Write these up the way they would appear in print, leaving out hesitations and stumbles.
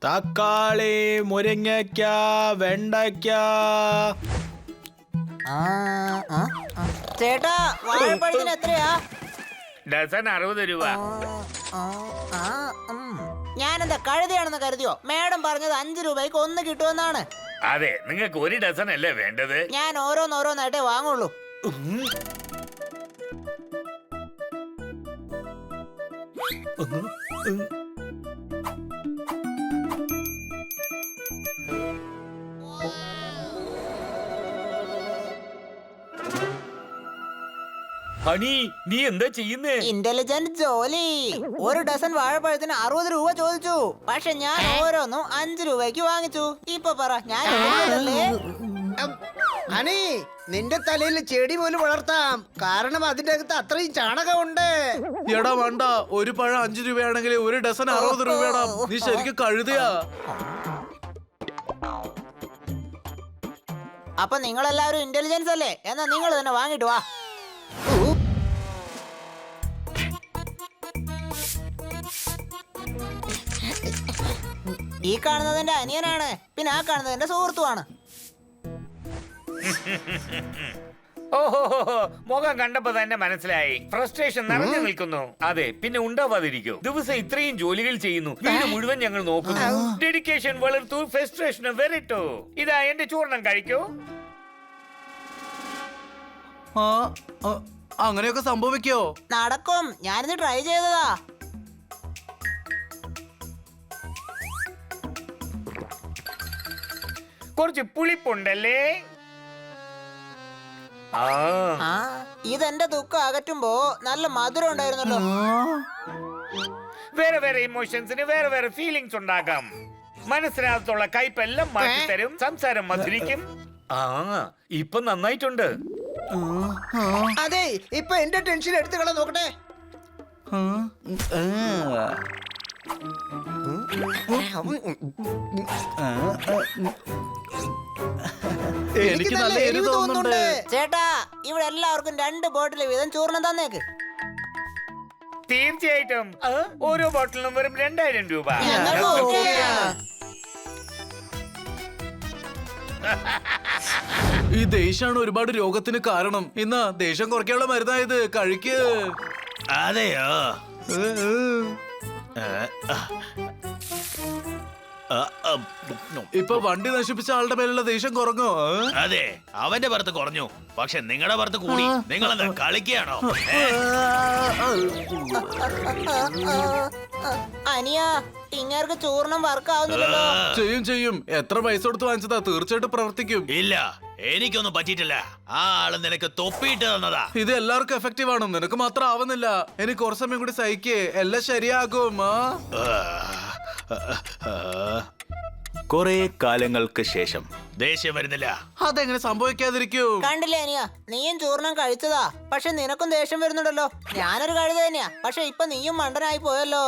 തക്കാളി, മുരിങ്ങയ്ക്ക, വെണ്ടയ്ക്ക. ചേട്ടാ വാഴപ്പഴത്തിന് എത്രയാ? ഡസൻ 60 രൂപ. ഞാനെന്താ കഴുതയാണെന്ന് കരുതിയോ? മേഡം പറഞ്ഞത് 5 രൂപയ്ക്ക് ഒന്ന് കിട്ടുമെന്നാണ്. അതെ, നിങ്ങൾക്ക് 1 ഡസൻ അല്ലേ വേണ്ടത്? ഞാൻ ഓരോന്നോരോന്നായിട്ടേ വാങ്ങുള്ളൂ. ഹണി, നീ എന്താ ചെയ്യുന്നേ? ഇന്റലിജന്റ് ജോലി. ഒരു ഡസൻ വാഴപ്പഴത്തിന് 60 രൂപ ചോദിച്ചു. പക്ഷെ ഞാൻ ഓരോന്നും 5 രൂപയ്ക്ക് വാങ്ങിച്ചു. ഇപ്പൊ പറ, ഞാൻ അനി, നിന്റെ തലയിൽ ചെടി പോലും വളർത്താം. കാരണം അതിന്റെ അകത്ത് അത്രയും ചാണകമുണ്ട്. എടാ വേണ്ട, ഒരു പഴം 5 രൂപയാണെങ്കിൽ ഒരു ഡസൻ 60 രൂപയാടാ. നീ ശരിക്കും കഴുതയാ. അപ്പൊ നിങ്ങളെല്ലാവരും ഇന്റലിജൻസ് അല്ലേ? എന്നാ നിങ്ങൾ തന്നെ വാങ്ങിട്ട് വാ. ഈ കാണുന്നത് എന്റെ അനിയനാണ്. പിന്നെ ആ കാണുന്നത് എന്റെ സുഹൃത്തുമാണ്. ഓഹോ, മുഖം കണ്ടപ്പോ തന്നെ മനസ്സിലായി. ഫ്രസ്ട്രേഷൻ നിറഞ്ഞു നിൽക്കുന്നു. അതെ, പിന്നെ ഉണ്ടാവാതിരിക്കോ? ദിവസം ഇത്രയും ജോലികൾ ചെയ്യുന്നു, വീട് മുഴുവൻ ഞങ്ങൾ നോക്കുന്നു. ഡെഡിക്കേഷൻ വളർത്തു, ഫ്രസ്ട്രേഷൻ വരട്ടു. ഇതാ എന്റെ ചൂർണം കഴിക്കൂ. അങ്ങനെയൊക്കെ സംഭവിക്കോ? നടക്കും. ഞാനിത് ട്രൈ ചെയ്തതാ. കുറച്ച് പുളിപ്പുണ്ടല്ലേ? ഇതെന്റെ ദുഃഖം അകറ്റുമ്പോ നല്ല മധുരം ഉണ്ടായിരുന്നല്ലോ. വേറെ വേറെ ഇമോഷൻസിന് വേറെ വേറെ ഫീലിങ്സ് ഉണ്ടാകാം. മനസ്സിനകത്തുള്ള കയ്പെല്ലാം മാറ്റിത്തരും, സംസാരം മധുരിക്കും. ഇപ്പൊ നന്നായിട്ടുണ്ട്. അതെ, ഇപ്പൊ എന്റെ ടെൻഷൻ എടുത്തുകളെ നോക്കട്ടെ. എനിക്ക് നല്ല എരിവ് തോന്നുന്നുണ്ട്. ചേട്ടാ, ഇവിടെ എല്ലാവർക്കും 2 ബോട്ടിൽ വീതം ചൂർണം തന്നേക്ക്. തീർച്ചയായിട്ടും. ഓരോ ബോട്ടിലിനും വെറും 2000 രൂപ. ഈ ദേഷ്യാണ് ഒരുപാട് രോഗത്തിന് കാരണം. ഇന്ന് ദേഷ്യം കുറയ്ക്കാനുള്ള മരുന്നായത്. കഴിക്ക്. അതെയോ? ഇപ്പൊ വണ്ടി നശിപ്പിച്ച ആളുടെ മേലുള്ള ദേഷ്യം കുറഞ്ഞോ? അതെ, അവന്റെ പുറത്ത് കുറഞ്ഞു. പക്ഷെ നിങ്ങളുടെ പുറത്ത് കൂടി. നിങ്ങളെന്താ കളിക്കുകയാണോ? അനിയ, ഇങ്ങേർക്ക് ചൂർണം വർക്ക് ആവുന്നില്ലല്ലോ. ചെയ്യും. എത്ര പൈസ കൊടുത്ത് വാങ്ങിച്ചതാ? തീർച്ചയായിട്ടും പ്രവർത്തിക്കും. ഇല്ല, എനിക്കൊന്നും പറ്റിയിട്ടില്ല. ആ ആള് നിനക്ക് തൊപ്പിയിട്ട് തന്നതാ. ഇത് എല്ലാവർക്കും എഫക്റ്റീവ് ആണ്, നിനക്ക് മാത്രം ആവുന്നില്ല. എനിക്ക് കുറച്ച് സമയം കൂടി സഹിക്കേ, എല്ലാം ശരിയാകും. കുറെ കാലങ്ങൾക്ക് ശേഷം ദേഷ്യം വരുന്നില്ല. അതെങ്ങനെ സംഭവിക്കാതിരിക്കും? കണ്ടില്ലേ അനിയ, നീയും ചൂർണം കഴിച്ചതാ. പക്ഷെ നിനക്കും ദേഷ്യം വരുന്നുണ്ടല്ലോ. ഞാനൊരു കഴുത തന്നെയാ, പക്ഷെ ഇപ്പൊ നീയും മണ്ടനായി പോയല്ലോ.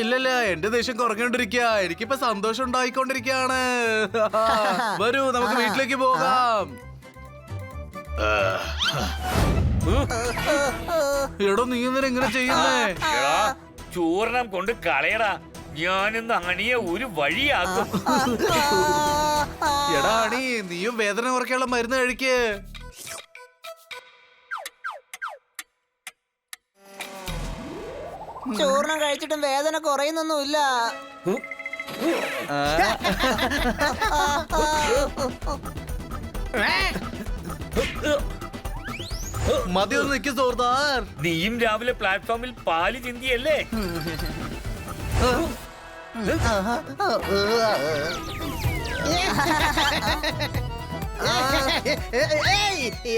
ഇല്ലല്ല, എന്റെ ദേഷ്യം കുറഞ്ഞോണ്ടിരിക്കുക. എനിക്കിപ്പോ സന്തോഷം ഉണ്ടായിക്കൊണ്ടിരിക്കയാണ്. വരൂ, നമുക്ക് വീട്ടിലേക്ക് പോകാം. എടോ, നീ എന്തിനാ ഇങ്ങനെ ചെയ്യുന്നേ? ചൂർണം കൊണ്ട് കളയടാ. ഞാനിന്ന് അണിയെ ഒരു വഴിയാക്കും. എടാ അണി, നീയും വേദന കുറയ്ക്കാനുള്ള മരുന്ന് കഴിക്ക്. ചൂർണം കഴിച്ചിട്ടും വേദന കുറയുന്നൊന്നുമില്ല. മതിയൊന്ന് നിൽക്കും സോർദാർ. നീയും രാവിലെ പ്ലാറ്റ്ഫോമിൽ പാല് ചിന്തിയല്ലേ?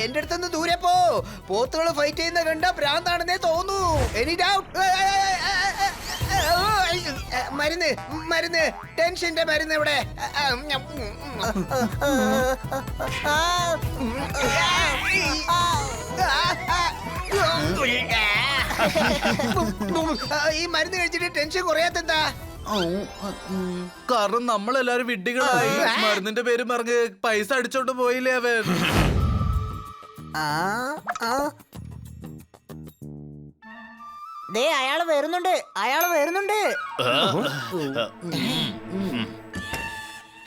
എന്റെ അടുത്തുനിന്ന് ദൂരെ പോ. പോത്തുകള് ഫൈറ്റ് ചെയ്യുന്ന കണ്ട ഭ്രാന്താണെന്നേ തോന്നൂ. Any doubt? മരുന്ന് ടെൻഷന്റെ മരുന്ന് ഇവിടെ. ഈ മരുന്ന് കഴിച്ചിട്ട് ടെൻഷൻ കുറയാത്തെന്താ? കാരണം നമ്മളെല്ലാരും വിഡ്ഢികളായി. മരുന്നിന്റെ പേര് പറഞ്ഞ് പൈസ അടിച്ചോണ്ട് പോയില്ലേ അവൻ. ദേ അയാള് വരുന്നുണ്ട്, അയാള് വരുന്നുണ്ട്.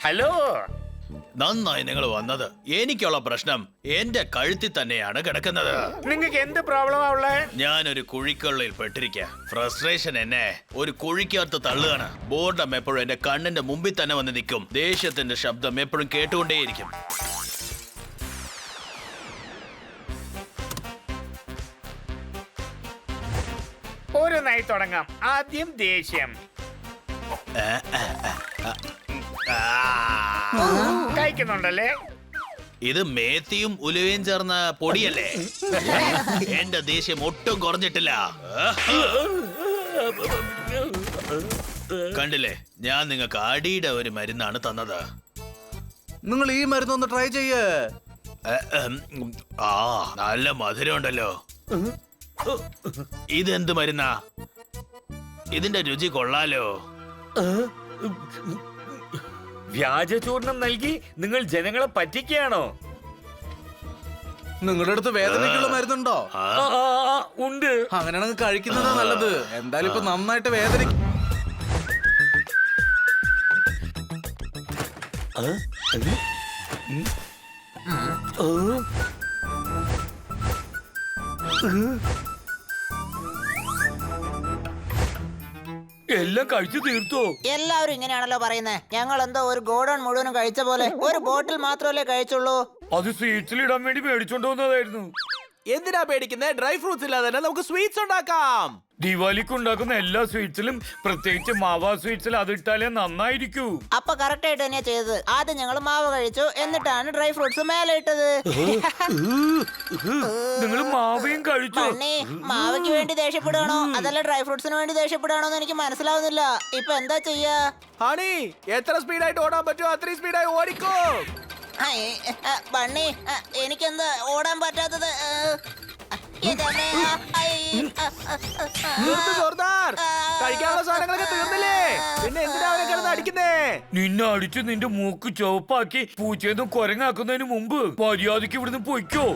ഹലോ. നന്നായി നിങ്ങൾ വന്നത്. എനിക്കുള്ള പ്രശ്നം എന്റെ കഴുത്തിൽ തന്നെയാണ് കിടക്കുന്നത്. നിങ്ങൾക്ക് എന്ത് പ്രോബ്ലമാ ഉള്ളേ? ഞാനൊരു കുഴിക്കുള്ളിൽ പെട്ടിരിക്കുക. ഫ്രസ്ട്രേഷൻ എന്നെ ഒരു കുഴിക്കകത്ത് തള്ളുകയാണ്. ബോർഡം എപ്പോഴും എന്റെ കണ്ണിന്റെ മുമ്പിൽ തന്നെ വന്ന് നിൽക്കും. ദേഷ്യത്തിന്റെ ശബ്ദം എപ്പോഴും കേട്ടുകൊണ്ടേയിരിക്കും. ഓരോന്നായി തുടങ്ങാം. ആദ്യം ദേഷ്യം. കഴിക്കുന്നുണ്ടല്ലേ? ഇത് മേത്തിയും ഉലുവയും ചേർന്ന പൊടിയല്ലേ? എന്റെ ദേഷ്യം ഒട്ടും കുറഞ്ഞിട്ടില്ല. കണ്ടില്ലേ, ഞാൻ നിങ്ങൾക്ക് അടിയുടെ ഒരു മരുന്നാണ് തന്നത്. നിങ്ങൾ ഈ മരുന്നൊന്ന് ട്രൈ ചെയ്യേ. ആ, നല്ല മധുരം ഉണ്ടല്ലോ. ഇതെന്ത് മരുന്നാ? ഇതിന്റെ രുചി കൊള്ളാലോ. വ്യാജചൂർണം നൽകി നിങ്ങൾ ജനങ്ങളെ പറ്റിക്കുകയാണോ? നിങ്ങളുടെ അടുത്ത് വേദനയ്ക്കുള്ള മരുന്നുണ്ടോ? ഉണ്ട്. അങ്ങനെയാണെങ്കിൽ കഴിക്കുന്നതാ നല്ലത്. എന്തായാലും ഇപ്പൊ നന്നായിട്ട് വേദനിക്കും. എല്ലാം കഴിച്ചു തീർത്തോ? എല്ലാവരും ഇങ്ങനെയാണല്ലോ പറയുന്നത്. ഞങ്ങൾ എന്തോ ഒരു ഗോഡൌൺ മുഴുവനും കഴിച്ച പോലെ. ഒരു ബോട്ടിൽ മാത്രമല്ലേ കഴിച്ചുള്ളൂ. അത് സ്വീറ്റ്സിൽ ഇടാൻ വേണ്ടി മേടിച്ചോണ്ട് വന്നതായിരുന്നു. എന്തിനാ പേടിക്കുന്നത്? ഡ്രൈ ഫ്രൂട്ട്സ് ഇല്ലാതെ തന്നെ നമുക്ക് സ്വീറ്റ്സ് ഉണ്ടാക്കാം. ദിവാലിക്ക് ഉണ്ടാക്കുന്ന എല്ലാ സ്വീറ്റ്സിലും, പ്രത്യേകിച്ച് മാവ സ്വീറ്റ്സിൽ അതിട്ടാലേ നന്നായിരിക്കൂ. അപ്പൊ കറക്റ്റ് ആയിട്ട് തന്നെയാ ചെയ്തത്. ആദ്യം ഞങ്ങൾ മാവ് കഴിച്ചു, എന്നിട്ടാണ് ഡ്രൈ ഫ്രൂട്ട്സ് മേലെ ഇട്ടത്. നിങ്ങൾ മാവയും കഴിച്ചു. പണ്ണി, മാവയ്ക്ക് വേണ്ടി ദേഷ്യപ്പെടുകയാണോ അതല്ല ഡ്രൈ ഫ്രൂട്ട്സിന് വേണ്ടി ദേഷ്യപ്പെടുകയാണോ എന്ന് എനിക്ക് മനസ്സിലാവുന്നില്ല. ഇപ്പൊ എന്താ ചെയ്യാ? ഹണി, എത്ര സ്പീഡായിട്ട് ഓടാൻ പറ്റുമോ അത്രയും സ്പീഡായി ഓടിക്കോ. ബണ്ണി, എനിക്കെന്താ ഓടാൻ പറ്റാത്തത്? നിർത്ത് ജോർദാർ. കഴിക്കാനുള്ള സാധനങ്ങളൊക്കെ തീർന്നില്ലേ? പിന്നെ എന്തിനാ അവനെ കിടന്ന് അടിക്കുന്നേ? നിന്നെ അടിച്ച് നിന്റെ മൂക്ക് ചുവപ്പാക്കി പൂച്ചയെന്നും കൊരങ്ങാക്കുന്നതിന് മുമ്പ് മര്യാദക്ക് ഇവിടുന്ന് പൊയ്ക്കോ.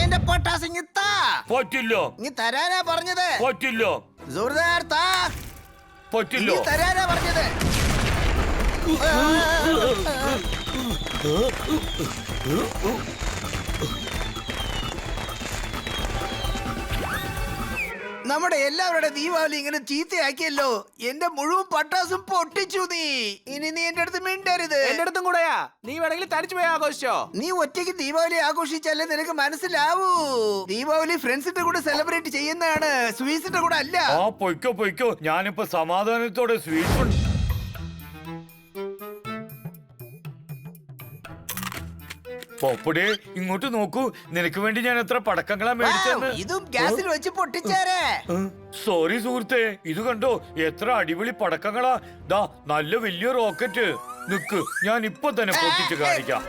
എന്റെ പൊട്ടാസിങ്ങിത്താ. പറ്റില്ല, നീ തരാനാ പറഞ്ഞത്. പറ്റില്ല, ജോർദാർ താ. പറ്റില്ല. നീ തരാനാ പറഞ്ഞത്. നമ്മുടെ എല്ലാവരുടെ ദീപാവലി ഇങ്ങനെ ചീത്തയാക്കിയല്ലോ. എന്റെ മുഴുവൻ പട്ടാസും പൊട്ടിച്ചു നീ. ഇനി നീ എന്റെ അടുത്ത് മിണ്ടരുത്. എന്റെ അടുത്തും കൂടെയാ. നീ വേണമെങ്കിൽ തനിച്ചു പോയി ആഘോഷിച്ചോ. നീ ഒറ്റയ്ക്ക് ദീപാവലി ആഘോഷിച്ചാലേ നിനക്ക് മനസ്സിലാവൂ. ദീപാവലി ഫ്രണ്ട്സിന്റെ കൂടെ സെലിബ്രേറ്റ് ചെയ്യുന്നതാണ്, സ്വീറ്റ്സിന്റെ കൂടെ അല്ല. ആ പൊയ്ക്കോ പൊയ്ക്കോ. ഞാനിപ്പോ സമാധാനത്തോടെ സ്വീറ്റ്സ് പോപ്പടേ ഇങ്ങോട്ട് നോക്കൂ. നിനക്ക് വേണ്ടി ഞാൻ എത്ര പടക്കങ്ങളാ മേടിച്ചെന്ന്. ഇതും ഗ്യാസിൽ വെച്ച് പൊട്ടിച്ചാരേ. സോറി സുഹൃത്തെ, ഇത് കണ്ടോ എത്ര അടിപൊളി പടക്കങ്ങളാ. ദാ നല്ല വലിയ റോക്കറ്റ്. നിക്ക്, ഞാൻ ഇപ്പൊ തന്നെ പൊട്ടിച്ച് കാണിക്കാം.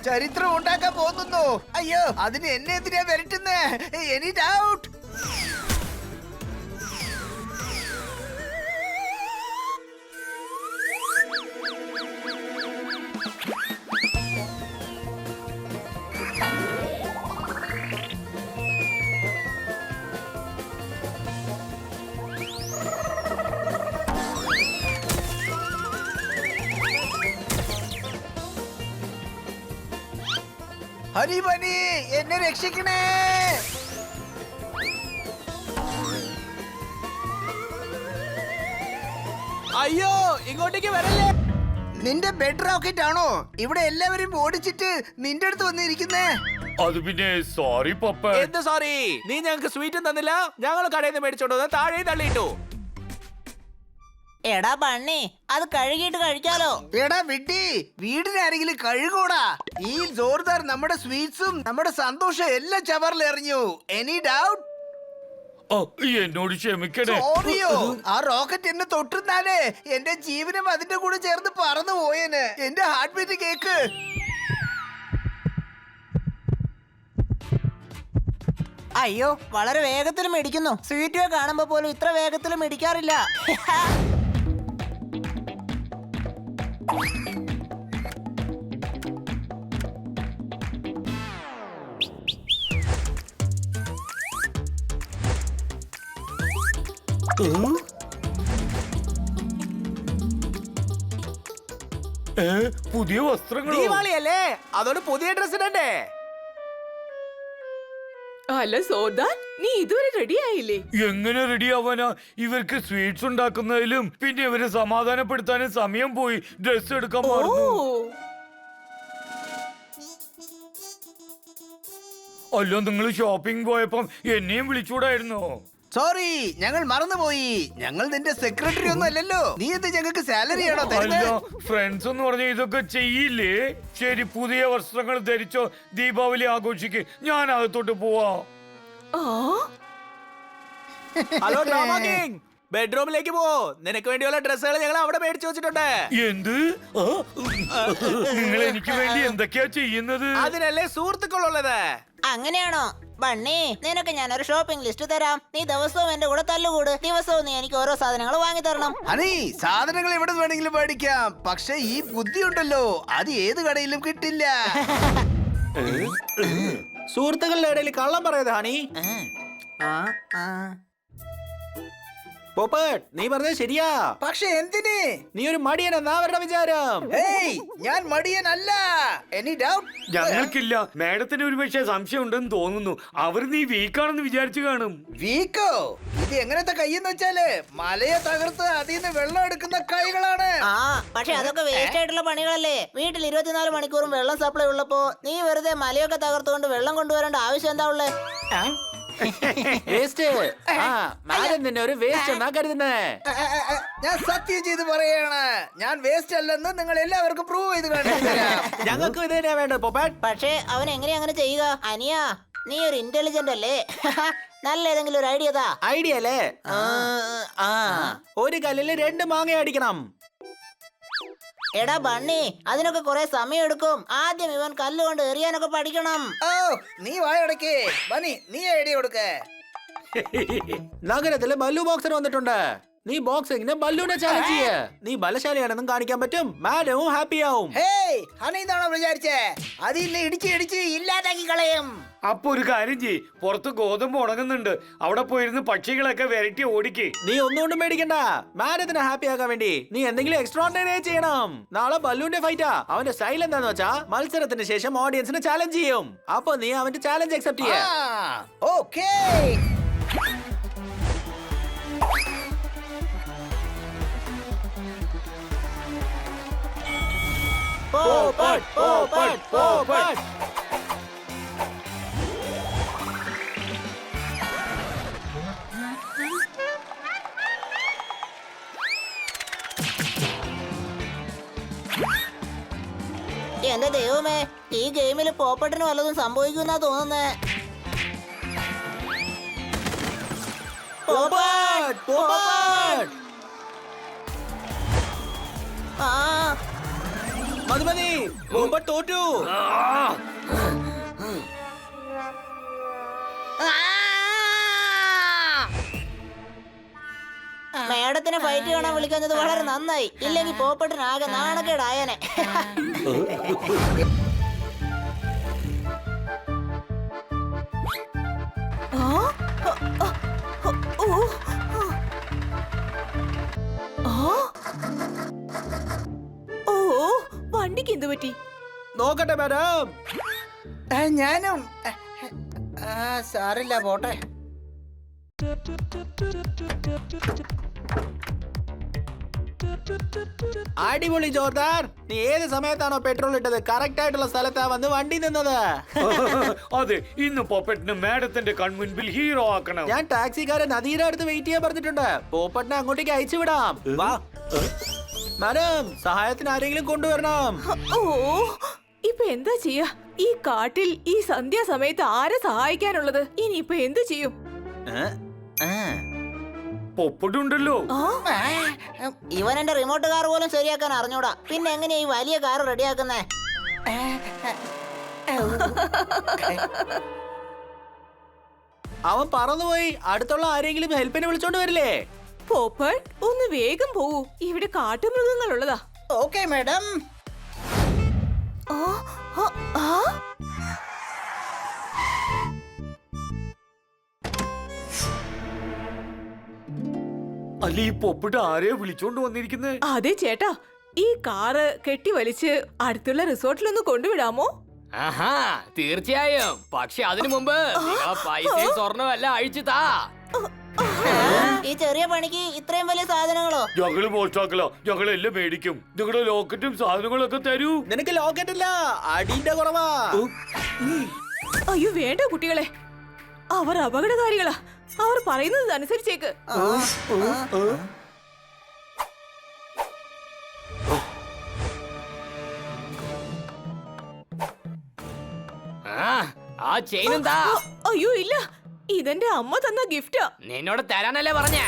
ചരിത്രം ഉണ്ടാക്കാൻ പോകുന്നു. അയ്യോ, അതിന് എന്നെ എന്തിനാ വരട്ടുന്നേ? Any doubt. ഹരിമണി, എന്നെ രക്ഷിക്കണേ. അയ്യോ, ഇങ്ങോട്ടേക്ക് വരല്ലേ. നിന്റെ ബെഡ് റോക്കറ്റ് ആണോ ഇവിടെ എല്ലാവരും ഓടിച്ചിട്ട് നിന്റെ അടുത്ത് വന്നിരിക്കുന്നേ? അത് പിന്നെ സോറി പപ്പ. എന്ത് സോറി? നീ ഞങ്ങൾക്ക് സ്വീറ്റും തന്നില്ല, ഞങ്ങൾ കടയിൽ നിന്ന് മേടിച്ചോണ്ട് താഴെ തള്ളിയിട്ടു. എടാ ബണ്ണി അത് കഴുകിയിട്ട് കഴിക്കാലോ. എടാ വിട്ടി, വീടിനാരെങ്കിലും കഴുകൂടാ. ഈ ജോർദാർ നമ്മുടെ സ്വീറ്റ്സും നമ്മുടെ സന്തോഷം എല്ലാം ചവറിൽ എറിഞ്ഞു. Any doubt? എന്നോട് ക്ഷമിക്കണേ. സോറിയോ, ആ റോക്കറ്റ് എന്നെ തൊട്ടുന്നാലേ എന്റെ ജീവനും അതിന്റെ കൂടെ ചേർന്ന് പറന്നു പോയേന്. എന്റെ ഹാർട്ട് ബീറ്റ് കേക്ക്. അയ്യോ, വളരെ വേഗത്തിൽ മിടിക്കുന്നു. സ്വീറ്റ് കാണുമ്പോ പോലും ഇത്ര വേഗത്തിൽ മിടിക്കാറില്ല. പുതിയ വസ്ത്രങ്ങളോ? ദീപാവളിയല്ലേ, അതോട് പുതിയ ഡ്രസ് ഇടണ്ടേ? അല്ല സോദാൻ, നീ ഇതുവരെ റെഡി ആയില്ലേ? എങ്ങനെ റെഡി ആവാനാ? ഇവർക്ക് സ്വീറ്റ്സ് ഉണ്ടാക്കുന്നതിലും പിന്നെ ഇവരെ സമാധാനപ്പെടുത്താനും സമയം പോയി. ഡ്രസ് എടുക്കാൻ ഓ മറന്നു. അല്ലോ, നിങ്ങൾ ഷോപ്പിംഗ് പോയപ്പം എന്നെയും വിളിച്ചൂടായിരുന്നോ? സോറി, ഞങ്ങൾ മറന്നുപോയി. ഞങ്ങൾ നിന്റെ സെക്രട്ടറി ഒന്നും അല്ലല്ലോ. നീ എന്ത് ഞങ്ങൾക്ക് സാലറി ആണോ അല്ല, തരുന്നത്? ഫ്രണ്ട്സ് എന്ന് പറഞ്ഞ ഇതൊക്കെ ചെയ്യില്ലേ? ശരി, പുതിയ വസ്ത്രങ്ങൾ ധരിച്ചോ, ദീപാവലി ആഘോഷിക്ക്. ഞാൻ അകത്തോട്ട് പോവാ. ആ ഹലോ ഡ്രാമ കിങ്, ബെഡ്റൂമിലേക്ക് പോ. നിനക്ക് വേണ്ടിയുള്ള ഡ്രസ്സുകൾ ഞങ്ങൾ അവിടെ മേടിച്ചു വെച്ചിട്ടുണ്ട്. എന്ത്? നിങ്ങൾ എനിക്ക് വേണ്ടി എന്തൊക്കെയാ ചെയ്യുന്നത്? അതിനല്ലേ സുഹൃത്തുക്കളുള്ളത്. അങ്ങനെയാണോ ബണ്ണി? നിനക്ക് ഞാനൊരു ഷോപ്പിംഗ് ലിസ്റ്റ് തരാം. നീ ദിവസവും എന്റെ കൂടെ തല്ലുകൂട്. ദിവസവും നീ എനിക്ക് ഓരോ സാധനങ്ങൾ വാങ്ങി തരണം. ഹണി, സാധനങ്ങൾ എവിടെ വേണമെങ്കിലും മേടിക്കാം. പക്ഷെ ഈ ബുദ്ധി ഉണ്ടല്ലോ, അത് ഏത് കടയിലും കിട്ടില്ല. സുഹൃത്തുക്കളുടെ ഇടയിൽ കള്ളം പറയാതെ ഹണി. പോപ്പട്ട്, നീ പറഞ്ഞത് ശരിയാ. പക്ഷെ എന്തിന്? നീ ഒരു മടിയനെന്നാ അവരുടെ വിചാരം. ഏയ്, ഞാൻ മടിയനല്ല. Any doubt? ഞങ്ങൾക്കില്ല. മാഡത്തിന് ഒരു പക്ഷേ സംശയം ഉണ്ടെന്ന് തോന്നുന്നു. അവർ നീ വീക്കാണെന്ന് വിചാരിച്ചു കാണും. വീക്കോ? ഇത് എങ്ങനത്തെ കൈയെന്ന് വെച്ചാല് മലയെ തകർത്ത് അതിന്ന് വെള്ളം എടുക്കുന്ന കൈകളാണ്. ആ പക്ഷെ അതൊക്കെ വേസ്റ്റ് ആയിട്ടുള്ള പണികളല്ലേ. വീട്ടിൽ 24 മണിക്കൂറും വെള്ളം സപ്ലൈ ഉള്ളപ്പോ നീ വെറുതെ മലയൊക്കെ തകർത്തുകൊണ്ട് വെള്ളം കൊണ്ടുവരേണ്ട ആവശ്യം എന്താ ഉള്ളേ? വേസ്റ്റ്. നിന്നെ ഒരു വേസ്റ്റ് എന്നാ കരുതുന്നേ. ഞാൻ സത്യം ചെയ്ത് പറയാണ്, ഞാൻ വേസ്റ്റ് അല്ലെന്ന് നിങ്ങൾ എല്ലാവർക്കും പ്രൂവ് ചെയ്ത് കാണിച്ചു തരാം. ഞങ്ങൾക്ക് ഇത് തന്നെയാ വേണ്ടത് പോപ്പട്ട്. പക്ഷേ അവൻ എങ്ങനെയാ അങ്ങനെ ചെയ്യുക? അനിയാ, നീ ഒരു ഇന്റലിജന്റ് അല്ലേ? നല്ല ഏതെങ്കിലും ഒരു ഐഡിയ താ. ഐഡിയ അല്ലേ? ഒരു കല്ലില് 2 മാങ്ങ അടിക്കണം. എടാ ബണ്ണി, അതിനൊക്കെ കുറെ സമയം എടുക്കും. ആദ്യം ഇവൻ കല്ലുകൊണ്ട് എറിയാനൊക്കെ പഠിക്കണം. ഓ, നീ വായടക്കേ. ബനി, നീ ഐഡിയ കൊടുക്കേ. നഗരത്തില് ബല്ലു ബോക്സർ വന്നിട്ടുണ്ട്. നീ ബോക്സിംഗിന് ബല്ലൂനെ ചാലഞ്ച് ചെയ്യ്. നീ ബലശാലിയാണെന്നും കാണിക്കാൻ പറ്റും. മാഡവും ഹാപ്പി ആവും. ഹേയ്, ഹണി എന്നാണോ വിചാരിച്ചേ? അതിൽ ഇടിച്ച് ഇടിച്ച് ഇല്ലാതാക്കി കളയും. അപ്പൊ ഒരു കാര്യം ചെയ്യ്, പുറത്ത് ഗോതമ്പ് ഉണങ്ങുന്നുണ്ട്. അവിടെ പോയിരുന്ന് പക്ഷികളൊക്കെ വിരട്ടി ഓടിക്ക്. നീ ഒന്നുകൊണ്ടും മേടിക്കണ്ട. മാഡത്തിനെ ഹാപ്പി ആക്കാൻ വേണ്ടി നീ എന്തെങ്കിലും എക്സ്ട്രോർഡിനറി ചെയ്യണം. നാളെ ബല്ലൂന്റെ ഫൈറ്റാ. അവന്റെ സ്റ്റൈൽ എന്താന്ന് വെച്ചാ മത്സരത്തിന് ശേഷം ഓഡിയൻസിനെ ചാലഞ്ച് ചെയ്യും. അപ്പൊ നീ അവന്റെ ചാലഞ്ച് അക്സെപ്റ്റ് ചെയ്യ. ഓക്കേ. പോപ്പട്ട്, പോപ്പട്ട്, പോപ്പട്ട്. എന്റെ ദൈവമേ, ഈ ഗെയിമിൽ പോപ്പട്ടിന് വല്ലതും സംഭവിക്കുന്നാ തോന്നുന്നേ. പോപ്പട്ട്, പോപ്പട്ട്. ആ മതി മതി, പോപ്പട്ട് തോറ്റു. മേഡത്തിനെ ഫൈറ്റ് കാണാൻ വിളിക്കുന്നത് വളരെ നന്നായി. ഇല്ലെങ്കിൽ പോപ്പട്ടിന് ആകെ നാണക്കേടായനെ. ഓ വണ്ടിക്ക് എന്ത് പറ്റി? നോക്കട്ടെ മാഡം. ഞാനും സാറില്ല, പോട്ടെ. അടിപൊളി ജോർദാർ. നീ ഏത് സമയത്താണോ പെട്രോൾ ഇട്ടത് കറക്റ്റ് ആയിട്ടുള്ള സ്ഥലത്താ വന്ന് വണ്ടി നിന്നത്. അതെ, ഇന്ന് പോപ്പറ്റിന് മാഡത്തിന്റെ കൺമുൻപിൽ ഹീറോ ആക്കണം. ഞാൻ ടാക്സിക്കാരൻ നദീരെ അടുത്ത് വെയിറ്റ് ചെയ്യാൻ പറഞ്ഞിട്ടുണ്ട്. പോപ്പട്ടിനെ അങ്ങോട്ടേക്ക് അയച്ചു വിടാം. വാ. മാഡം സഹായത്തിന് ആരെങ്കിലും കൊണ്ടുവരണം. ഓ ഇപ്പൊ എന്താ ചെയ്യാ? ഈ കാട്ടിൽ ഈ സന്ധ്യാസമയത്ത് ആരെ സഹായിക്കാനുള്ളത്? ഇനിയിപ്പൊ എന്ത് ചെയ്യും? പൊപ്പട്ടുണ്ടല്ലോ. ഇവൻ എന്റെ റിമോട്ട് കാർ പോലും ശരിയാക്കാൻ അറിഞ്ഞൂടാ, പിന്നെ എങ്ങനെയാ ഈ വലിയ കാർ റെഡിയാക്കുന്നേ? അവൻ പറന്നുപോയി. അടുത്തുള്ള ആരെങ്കിലും ഹെൽപ്പിനെ വിളിച്ചോണ്ട് വരില്ലേ? പോപ്പട്ട് ഒന്ന് വേഗം പോവൂ, ഇവിടെ കാട്ടുമൃഗങ്ങളുള്ളതാ. Okay madam. ആ, ആ, ആ. അല്ല ഈ പൊപ്പിട്ട് ആരെയാ വിളിച്ചോണ്ട് വന്നിരിക്കുന്നത്? അതെ ചേട്ടാ, ഈ കാറ് കെട്ടിവലിച്ച് അടുത്തുള്ള റിസോർട്ടിലൊന്ന് കൊണ്ടുവിടാമോ? ആഹാ തീർച്ചയായും. പക്ഷെ അതിനു മുമ്പ് നിങ്ങൾ പൈസയും സ്വർണ്ണമല്ല അഴിച്ചു താ. ഈ ചെറിയ പണിക്ക് ഇത്രയും വലിയ സാധനങ്ങളോ? ഞങ്ങള് മോഷ്ടാക്കല, ഞങ്ങളെല്ലാം മേടിക്കും. നിങ്ങളുടെ ലോക്കറ്റും സാധനങ്ങളൊക്കെ തരൂ. നിനക്ക് ലോക്കറ്റ് ഇല്ല, അടിന്റെ കുറവാ. അയ്യോ വേണ്ട കുട്ടികളെ, അവർ അപകടകാരികളാ. അവർ പറയുന്നത് അനുസരിച്ചേക്ക്. ആ ചെയിൻ എന്താ? അയ്യോ ഇല്ല, ഇതെന്റെ അമ്മ തന്ന ഗിഫ്റ്റാ. നിന്നോട് തരാനല്ലേ പറഞ്ഞേ?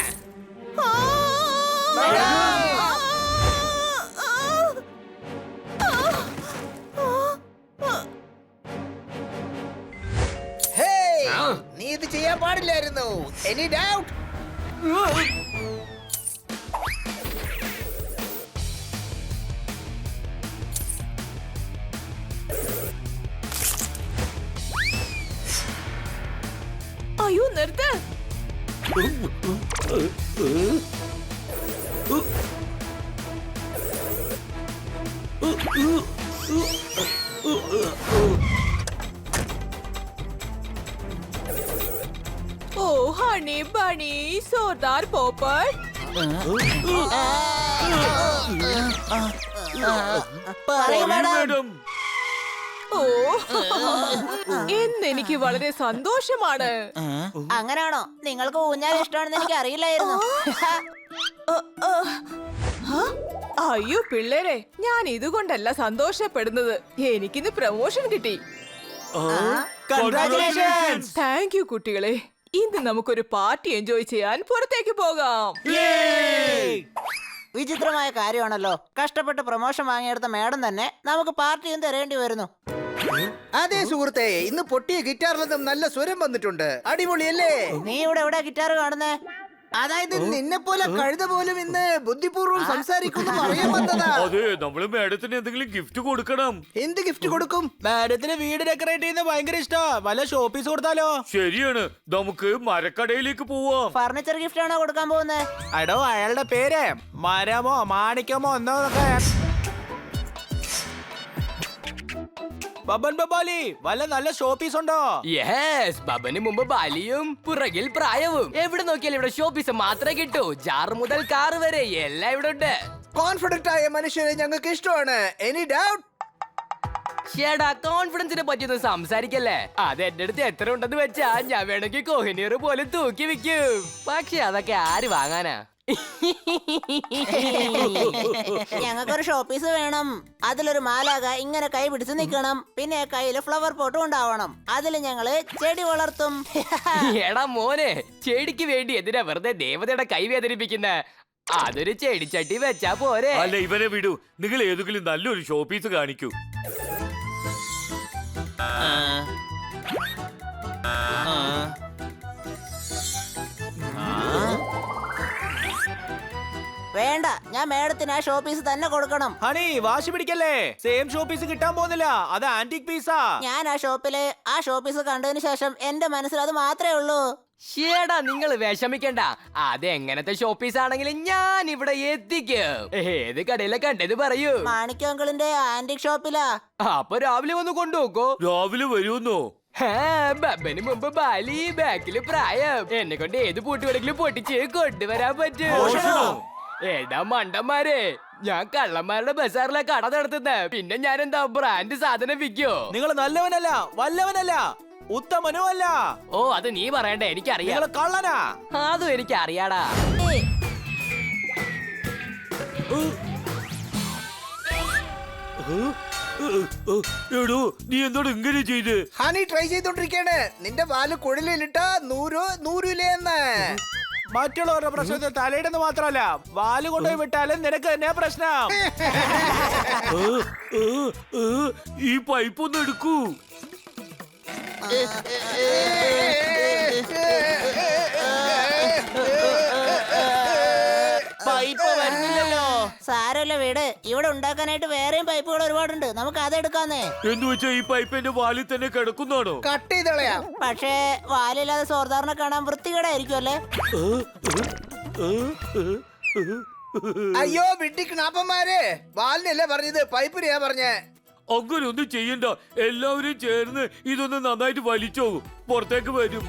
നീ ഇത് ചെയ്യാൻ പാടില്ലായിരുന്നു. Any doubt? അയ്യോ നിർത്ത്. ഓ honey bunny Sardar Popat. Madam ഓ എന്നെനിക്ക് വളരെ സന്തോഷമാണ്. അങ്ങനാണോ? നിങ്ങൾക്ക് ഊഞ്ഞാൽ ഇഷ്ടമാണെന്ന് എനിക്ക് അറിയില്ലായിരുന്നു. അയ്യോ പിള്ളേരെ, ഞാൻ ഇതുകൊണ്ടല്ല സന്തോഷപ്പെടുന്നത്. എനിക്കിന്ന് പ്രമോഷൻ കിട്ടി. താങ്ക് യു കുട്ടികളെ. ഇന്ന് നമുക്കൊരു പാർട്ടി എൻജോയ് ചെയ്യാൻ പുറത്തേക്ക് പോകാം. വിചിത്രമായ കാര്യമാണല്ലോ, കഷ്ടപ്പെട്ട് പ്രൊമോഷൻ വാങ്ങിയെടുത്ത മാഡം തന്നെ നമുക്ക് പാർട്ടിയും തരേണ്ടി വരുന്നു. അതെ സുഹൃത്തെ, ഇന്ന് പൊട്ടിയ ഗിറ്റാറിൽ നിന്നും നല്ല സ്വരം വന്നിട്ടുണ്ട്. അടിപൊളിയല്ലേ? നീ ഇവിടെ എവിടെ ഗിറ്റാർ കാണുന്നേ? അതായത് നിന്നെ പോലെ കഴുത പോലും ഇന്ന് ബുദ്ധിപൂർവ്വം സംസാരിക്കുന്നു അറിയാൻ വന്നതാ. അതെ, നമ്മള് മാഡത്തിന് എന്തെങ്കിലും ഗിഫ്റ്റ് കൊടുക്കണം. എന്ത് ഗിഫ്റ്റ് കൊടുക്കും? മാഡത്തിന് വീട് ഡെക്കറേറ്റ് ചെയ്യുന്നത് ഭയങ്കര ഇഷ്ടാ. വല്ല ഷോപ്പീസ് കൊടുത്താലോ? ശരിയാണ്, നമുക്ക് മരക്കടയിലേക്ക് പോവാം. ഫർണിച്ചർ ഗിഫ്റ്റ് ആണോ കൊടുക്കാൻ പോകുന്നത്? അടോ അയാളുടെ പേര് മരമോ മാണിക്കമോ എന്നൊക്കെ. ബബൻ ബബാലി, വല്ല നല്ല ഷോപ്പീസ് ഉണ്ടോ? യെസ്, ബബന് മുമ്പ് ബാലിയും പുറകിൽ പ്രായവും. എവിടെ നോക്കിയാലും ഇവിടെ ഷോപ്പീസ് മാത്രമേ കിട്ടൂ. ജാർ മുതൽ കാർ വരെ എല്ലാം ഇവിടെ ഉണ്ട്. കോൺഫിഡന്റ് ആയ മനുഷ്യരെ ഞങ്ങൾക്ക് ഇഷ്ടമാണ്. Any doubt? ചേടാ, കോൺഫിഡൻസിനെ പറ്റിയൊന്നും സംസാരിക്കല്ലേ. അത് എന്റെ അടുത്ത് എത്ര ഉണ്ടെന്ന് വെച്ചാ ഞാൻ വേണമെങ്കിൽ കോഹിനീർ പോലെ തൂക്കി വെക്കും. പക്ഷെ അതൊക്കെ ആര് വാങ്ങാനാ? ഞങ്ങൾക്കൊരു ഷോപ്പീസ് വേണം. അതിലൊരു മാലാക ഇങ്ങനെ കൈ പിടിച്ച് നിൽക്കണം, പിന്നെ കയ്യില് ഫ്ലവർ പോട്ടും ഉണ്ടാവണം. അതില് ഞങ്ങള് ചെടി വളർത്തും. എടാ മോനെ, ചെടിക്ക് വേണ്ടി എന്തിനാ വെറുതെ ദേവതയുടെ കൈ വേദനിപ്പിക്കുന്ന? അതൊരു ചെടിച്ചട്ടി വെച്ചാ പോരെ. അല്ല, ഇവനെ വിടൂ. നിങ്ങൾ ഏതെങ്കിലും നല്ലൊരു ഷോപ്പീസ് കാണിക്കൂ. വേണ്ട, ഞാൻ മേഡത്തിന് ആ ഷോപ്പീസ് തന്നെ കൊടുക്കണം. ഹണി വാശി പിടിക്കല്ലേ, സെയിം ഷോപ്പീസ് കിട്ടാൻ പോകുന്നില്ല. അത് ആന്റിക് പീസാ. ഞാൻ ആ ഷോപ്പീസ് കണ്ടതിന് ശേഷം എന്റെ മനസ്സിൽ അത് മാത്രമേ ഉള്ളൂ. ചേടാ, നിങ്ങൾ വിഷമിക്കണ്ട. അത് എങ്ങനത്തെ ഷോപ്പീസ് ആണെങ്കിലും ഞാൻ ഇവിടെ എത്തിക്കും. ഏത് കടയിലെ കണ്ടത് പറയൂ. മാണിക്യങ്കിളിന്റെ ആന്റിക് ഷോപ്പിലാ. അപ്പൊ രാവിലെ വന്ന് കൊണ്ടുപോക്കോ. രാവിലെ വരുമെന്നോ? ബബന് മുമ്പ് ബാലി, ബാക്കില് പ്രായം. എന്നെ കൊണ്ട് ഏത് പൂട്ട് വേണമെങ്കിലും പൊട്ടിച്ച് കൊണ്ടുവരാൻ പറ്റും. എടാ മണ്ടന്മാരെ, ഞാൻ കള്ളന്മാരുടെ ബസാറിലെ കട നടത്തുന്നത്. പിന്നെ ഞാൻ എന്താ ബ്രാൻഡ് സാധനം വിൽക്കോ? നിങ്ങൾ നല്ലവനല്ല, വല്ലവനല്ല, ഉത്തമനോ അല്ല. ഓ, അത് നീ പറയണ്ട, എനിക്കറിയാം. നിങ്ങൾ കള്ളനാ. അതും എനിക്കറിയാടാ. എടോ നീ എന്താണ് ഇങ്ങനെ ചെയ്ത്? ഹണി ട്രൈ ചെയ്തോണ്ടിരിക്കാണ്. നിന്റെ വാല് കുഴലിലിട്ട നൂരൂലേന്ന്. മറ്റുള്ളവരുടെ പ്രശ്നത്തിൽ തലയിടുന്ന മാത്രമല്ല വാല് കൊണ്ടുപോയി വിട്ടാലും നിനക്ക് തന്നെ പ്രശ്നം. ഈ പൈപ്പ് ഒന്ന് എടുക്കൂ. പൈപ്പ് വരുന്നില്ലല്ലോ. സാരമില്ല വീട്, ഇവിടെ ഉണ്ടാക്കാനായിട്ട് വേറെയും പൈപ്പുകൾ ഒരുപാടുണ്ട്, നമുക്ക് അതെടുക്കാന്നേ. എന്ന് വെച്ചാ ഈ പൈപ്പ് എന്റെ വാലിൽ തന്നെ കിടക്കുന്നാണോ? കട്ട് ചെയ്തളയാം. പക്ഷേ വാലില്ലാതെ സോർദാറിനെ കാണാൻ വൃത്തികേടായിരിക്കും അല്ലേ? അയ്യോ വിഡ്ഢി ക്നാപ്പന്മാരെ, വാലിനല്ലേ പറഞ്ഞത്, പൈപ്പിനെയാ പറഞ്ഞേ. അങ്ങനെ ഒന്നും ചെയ്യണ്ട. എല്ലാവരും ചേർന്ന് ഇതൊന്ന് നന്നായിട്ട് വലിച്ചോ, പുറത്തേക്ക് വരും.